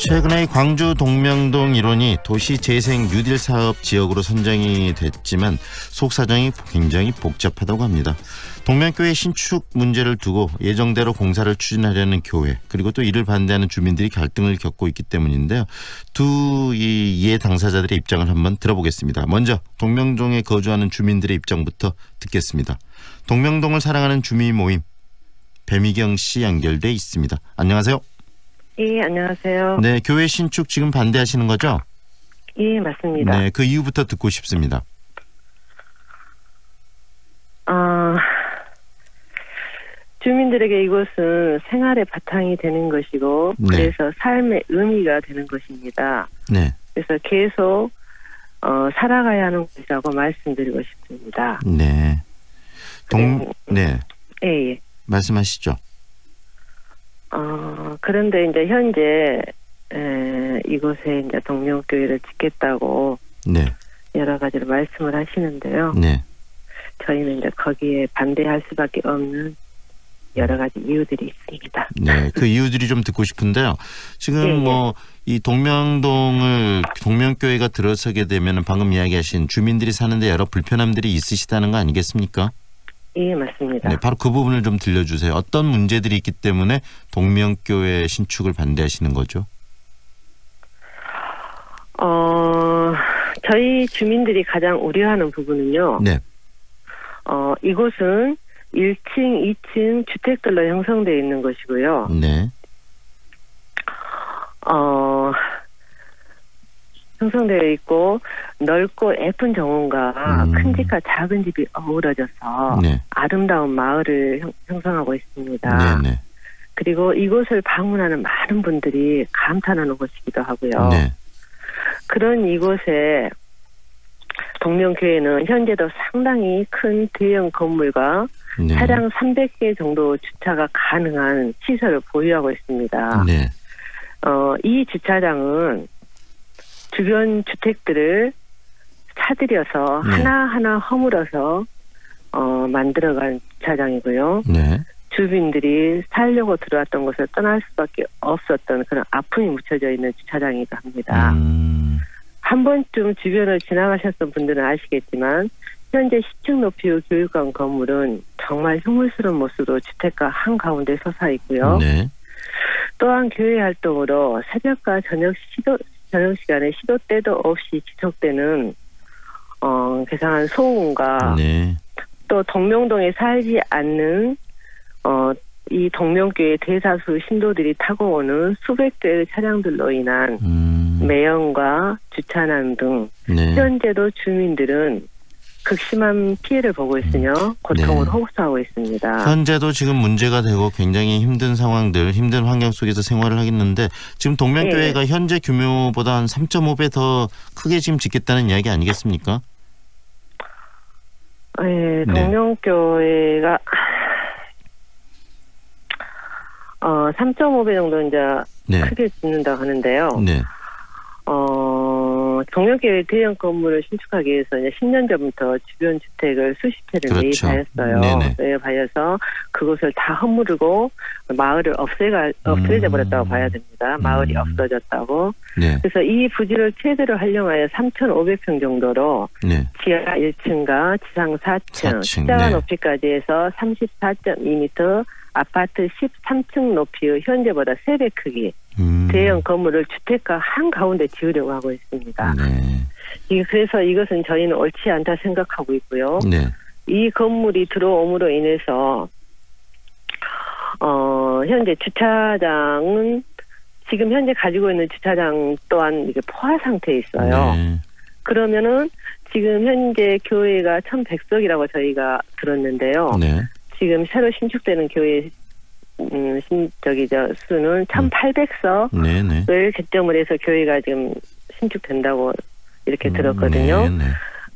최근에 광주 동명동 일원이 도시재생 뉴딜 사업 지역으로 선정이 됐지만 속사정이 굉장히 복잡하다고 합니다. 동명교회 신축 문제를 두고 예정대로 공사를 추진하려는 교회 그리고 또 이를 반대하는 주민들이 갈등을 겪고 있기 때문인데요. 두 이해 당사자들의 입장을 한번 들어보겠습니다. 먼저 동명동에 거주하는 주민들의 입장부터 듣겠습니다. 동명동을 사랑하는 주민 모임 배미경 씨 연결돼 있습니다. 안녕하세요. 예, 안녕하세요. 네, 교회 신축 지금 반대하시는 거죠? 예, 맞습니다. 네, 그 이유부터 듣고 싶습니다. 주민들에게 이곳은 생활의 바탕이 되는 것이고 네. 그래서 삶의 의미가 되는 것입니다. 네, 그래서 계속 살아가야 하는 곳이라고 말씀드리고 싶습니다. 네, 네, 예. 말씀하시죠. 그런데 이제 현재 이곳에 이제 동명교회를 짓겠다고 네, 여러 가지로 말씀을 하시는데요. 네, 저희는 이제 거기에 반대할 수밖에 없는 여러 가지 이유들이 있습니다. 네, 그 이유들이 좀 듣고 싶은데요. 지금 예. 이 동명교회가 들어서게 되면 방금 이야기하신 주민들이 사는데 여러 불편함들이 있으시다는 거 아니겠습니까? 예, 맞습니다. 네, 바로 그 부분을 좀 들려주세요. 어떤 문제들이 있기 때문에 동명교회 신축을 반대하시는 거죠? 저희 주민들이 가장 우려하는 부분은요. 네, 이곳은 1층, 2층 주택들로 형성되어 있는 것이고요. 네, 형성되어 있고 넓고 예쁜 정원과 큰 집과 작은 집이 어우러져서 네. 아름다운 마을을 형성하고 있습니다. 네, 네, 그리고 이곳을 방문하는 많은 분들이 감탄하는 곳이기도 하고요. 네, 그런 이곳에 동명교회는 현재도 상당히 큰 대형 건물과 네. 차량 300개 정도 주차가 가능한 시설을 보유하고 있습니다. 네, 이 주차장은 주변 주택들을 사들여서 네. 하나하나 허물어서 만들어간 주차장이고요. 네, 주민들이 살려고 들어왔던 곳을 떠날 수밖에 없었던 그런 아픔이 묻혀져 있는 주차장이기도 합니다. 한 번쯤 주변을 지나가셨던 분들은 아시겠지만 현재 10층 높이의 교육관 건물은 정말 흉물스러운 모습으로 주택가 한가운데 솟아 있고요. 네, 또한 교회 활동으로 새벽과 저녁 시간에 시도 때도 없이 지속되는 괴상한 소음과 네, 또 동명동에 살지 않는 이 동명교회 대다수 신도들이 타고 오는 수백 대의 차량들로 인한 매연과 주차난 등 네. 현재도 주민들은 극심한 피해를 보고 있으며 고통을 네. 호소하고 있습니다. 현재도 지금 문제가 되고 굉장히 힘든 상황들, 힘든 환경 속에서 생활을 하겠는데 지금 동명교회가 네. 현재 규모보다 한 3.5배 더 크게 지금 짓겠다는 이야기 아니겠습니까? 네, 동명교회가 3.5배 정도 이제 네. 크게 짓는다고 하는데요. 네, 동명교회 대형 건물을 신축하기 위해서 이제 10년 전부터 주변 주택을 수십 채를 그렇죠. 매입하였어요. 네네. 매입하여서 그곳을 다 허무르고 마을을 없애져 버렸다고 봐야 됩니다. 마을이 없어졌다고. 네, 그래서 이 부지를 최대로 활용하여 3,500평 정도로 네, 지하 1층과 지상 4층, 시장 네. 높이까지 해서 34.2m, 아파트 13층 높이의 현재보다 3배 크기 대형 건물을 주택가 한가운데 지으려고 하고 있습니다. 네, 그래서 이것은 저희는 옳지 않다 생각하고 있고요. 네, 이 건물이 들어옴으로 인해서 현재 주차장은 지금 현재 가지고 있는 주차장 또한 이게 포화 상태에 있어요. 네. 그러면은 지금 현재 교회가 1,100석이라고 저희가 들었는데요. 네. 지금 새로 신축되는 교회 수는 1,800석을 네. 개점을 해서 교회가 지금 신축된다고 이렇게 들었거든요. 네, 네.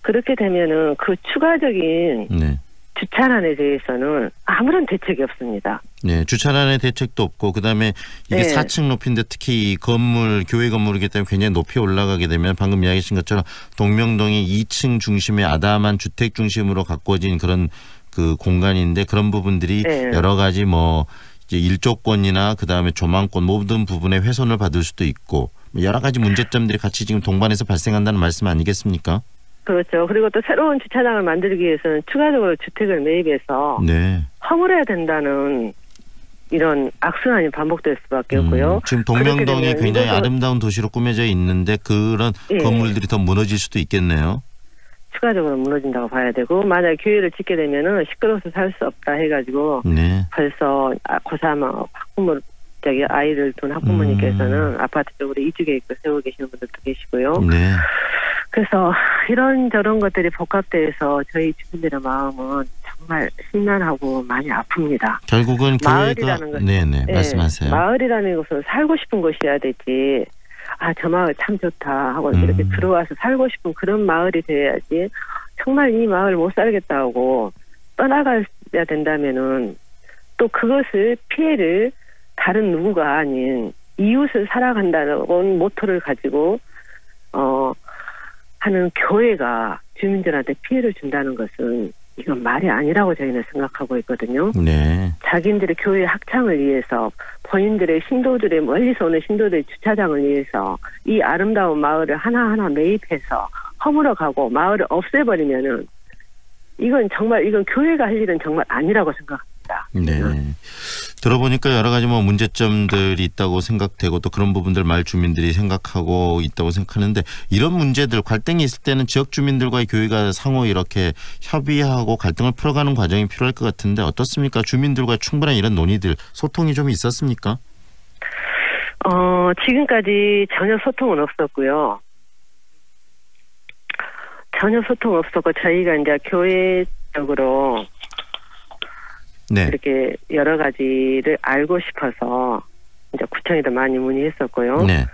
그렇게 되면은 그 추가적인 네. 주차난에 대해서는 아무런 대책이 없습니다. 네, 주차난의 대책도 없고 그다음에 이게 네. 4층 높이인데 특히 이 건물 교회 건물이기 때문에 굉장히 높이 올라가게 되면 방금 이야기하신 것처럼 동명동이 2층 중심의 아담한 주택 중심으로 가꾸어진 그런 그 공간인데 그런 부분들이 네. 여러 가지 뭐 이제 일조권이나 그다음에 조망권 모든 부분에 훼손을 받을 수도 있고 여러 가지 문제점들이 같이 지금 동반해서 발생한다는 말씀 아니겠습니까? 그렇죠. 그리고 또 새로운 주차장을 만들기 위해서는 추가적으로 주택을 매입해서 네. 허물어야 된다는 이런 악순환이 반복될 수밖에 없고요. 지금 동명동이 굉장히 아름다운 도시로 꾸며져 있는데 그런 건물들이 더 무너질 수도 있겠네요. 추가적으로 무너진다고 봐야 되고 만약 교회를 짓게 되면은 시끄러워서 살 수 없다 해가지고 벌써 고3 학부모 아이를 둔 학부모님께서는 아파트 쪽으로 이주 계획도 세우고 계시는 분들도 계시고요. 네. 그래서 이런저런 것들이 복합돼서 저희 주민들의 마음은 정말 심란하고 많이 아픕니다. 결국은 교회가 네네 말씀하세요. 마을이라는 것은 살고 싶은 곳이어야 되지. 저 마을 참 좋다 하고 이렇게 들어와서 살고 싶은 그런 마을이 돼야지. 정말 이 마을 못 살겠다고 떠나가야 된다면은 또 그것을 피해를 다른 누구가 아닌 이웃을 살아간다는 모토를 가지고 하는 교회가 주민들한테 피해를 준다는 것은 이건 말이 아니라고 저희는 생각하고 있거든요. 네. 자기들의 교회 학창을 위해서 본인들의 신도들의 멀리서 오는 신도들의 주차장을 위해서 이 아름다운 마을을 하나하나 매입해서 허물어가고 마을을 없애버리면은 이건 교회가 할 일은 정말 아니라고 생각합니다. 네. 들어보니까 여러 가지 문제점들이 있다고 생각되고 또 그런 부분들 마을 주민들이 생각하고 있다고 생각하는데 이런 문제들 갈등이 있을 때는 지역 주민들과의 교회가 상호 이렇게 협의하고 갈등을 풀어가는 과정이 필요할 것 같은데 어떻습니까? 주민들과 충분한 이런 논의들 소통이 좀 있었습니까? 지금까지 전혀 소통은 없었고요. 전혀 소통 없었고 저희가 이제 교회적으로 이렇게 여러 가지를 알고 싶어서 이제 구청에도 많이 문의했었고요. 네.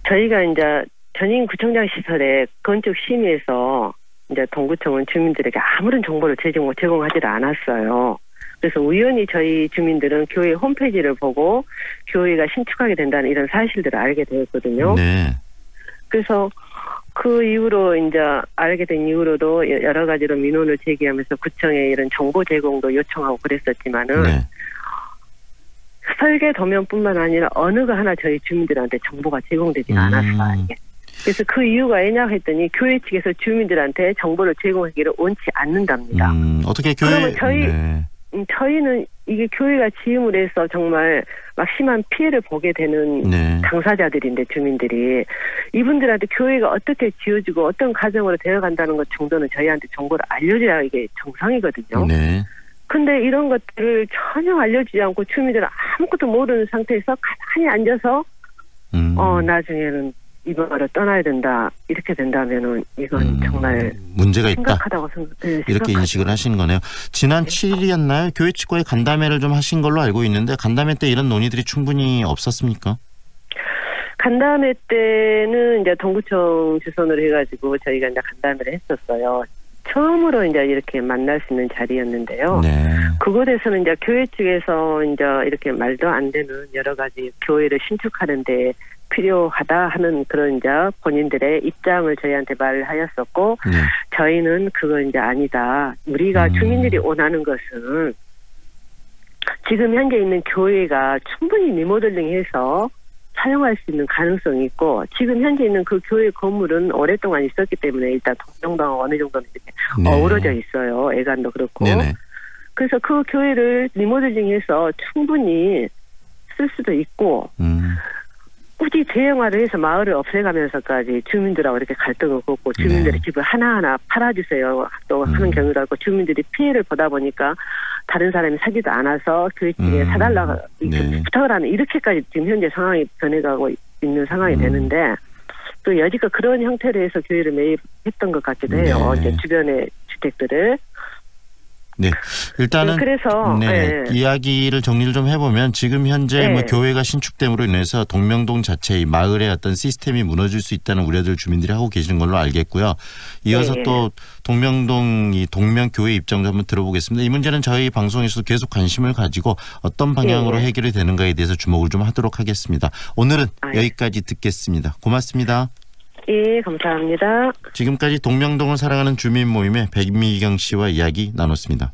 저희가 이제 전임 구청장 시설에 건축 심의에서 이제 동구청은 주민들에게 아무런 정보를 제공하지를 않았어요. 그래서 우연히 저희 주민들은 교회 홈페이지를 보고 교회가 신축하게 된다는 이런 사실들을 알게 되었거든요. 네. 그래서 그 이후로 이제 알게 된 이후로도 여러 가지로 민원을 제기하면서 구청에 이런 정보 제공도 요청하고 그랬었지만은 설계 도면뿐만 아니라 어느 거 하나 저희 주민들한테 정보가 제공되지가 않았어요. 그래서 그 이유가 왜냐 했더니 교회 측에서 주민들한테 정보를 제공하기를 원치 않는답니다. 어떻게 교회? 그러면 저희는 이게 교회가 지음을 해서 정말 심한 피해를 보게 되는 당사자들인데 주민들이 이분들한테 교회가 어떻게 지어지고 어떤 과정으로 되어간다는 것 정도는 저희한테 정보를 알려줘야 이게 정상이거든요. 근데 이런 것들을 전혀 알려주지 않고 주민들은 아무것도 모르는 상태에서 가만히 앉아서 나중에는 이 마을을 떠나야 된다 이렇게 된다면은 이건 정말 문제가 있다. 심각하다고 이렇게 인식을 하신 거네요. 지난 7일이었나요? 교회 측과의 간담회를 좀 하신 걸로 알고 있는데 간담회 때 이런 논의들이 충분히 없었습니까? 간담회 때는 이제 동구청 주선으로 해가지고 저희가 이제 간담회를 했었어요. 처음으로 이제 이렇게 만날 수 있는 자리였는데요. 그곳에서는 이제 교회 측에서 이제 이렇게 말도 안 되는 여러 가지 교회를 신축하는데 필요하다 하는 그런 이제 본인들의 입장을 저희한테 말을 하였었고 저희는 그건 이제 아니다. 우리가 주민들이 원하는 것은 지금 현재 있는 교회가 충분히 리모델링해서 사용할 수 있는 가능성이 있고 지금 현재 있는 그 교회 건물은 오랫동안 있었기 때문에 일단 동명동은 어느 정도는 이렇게 어우러져 있어요. 애관도 그렇고. 그래서 그 교회를 리모델링해서 충분히 쓸 수도 있고 굳이 재형화를 해서 마을을 없애가면서까지 주민들하고 이렇게 갈등을 걷고 주민들의 집을 하나하나 팔아주세요 또 하는 경우도 있고 주민들이 피해를 보다 보니까 다른 사람이 사지도 않아서 교회 측에 사달라고 부탁을 하는 이렇게까지 지금 현재 상황이 변해가고 있는 상황이 되는데 또 여지껏 그런 형태로 해서 교회를 매입했던 것 같기도 해요. 이제 주변의 주택들을. 일단은 그래서 이야기를 정리를 좀 해보면 지금 현재 교회가 신축됨으로 인해서 동명동 자체의 마을의 어떤 시스템이 무너질 수 있다는 우려들 주민들이 하고 계시는 걸로 알겠고요. 이어서 또 동명동 이 동명교회 입장도 한번 들어보겠습니다. 이 문제는 저희 방송에서도 계속 관심을 가지고 어떤 방향으로 해결이 되는가에 대해서 주목을 좀 하도록 하겠습니다. 오늘은 여기까지 듣겠습니다. 고맙습니다. 예, 감사합니다. 지금까지 동명동을 사랑하는 주민 모임의 백미경 씨와 이야기 나눴습니다.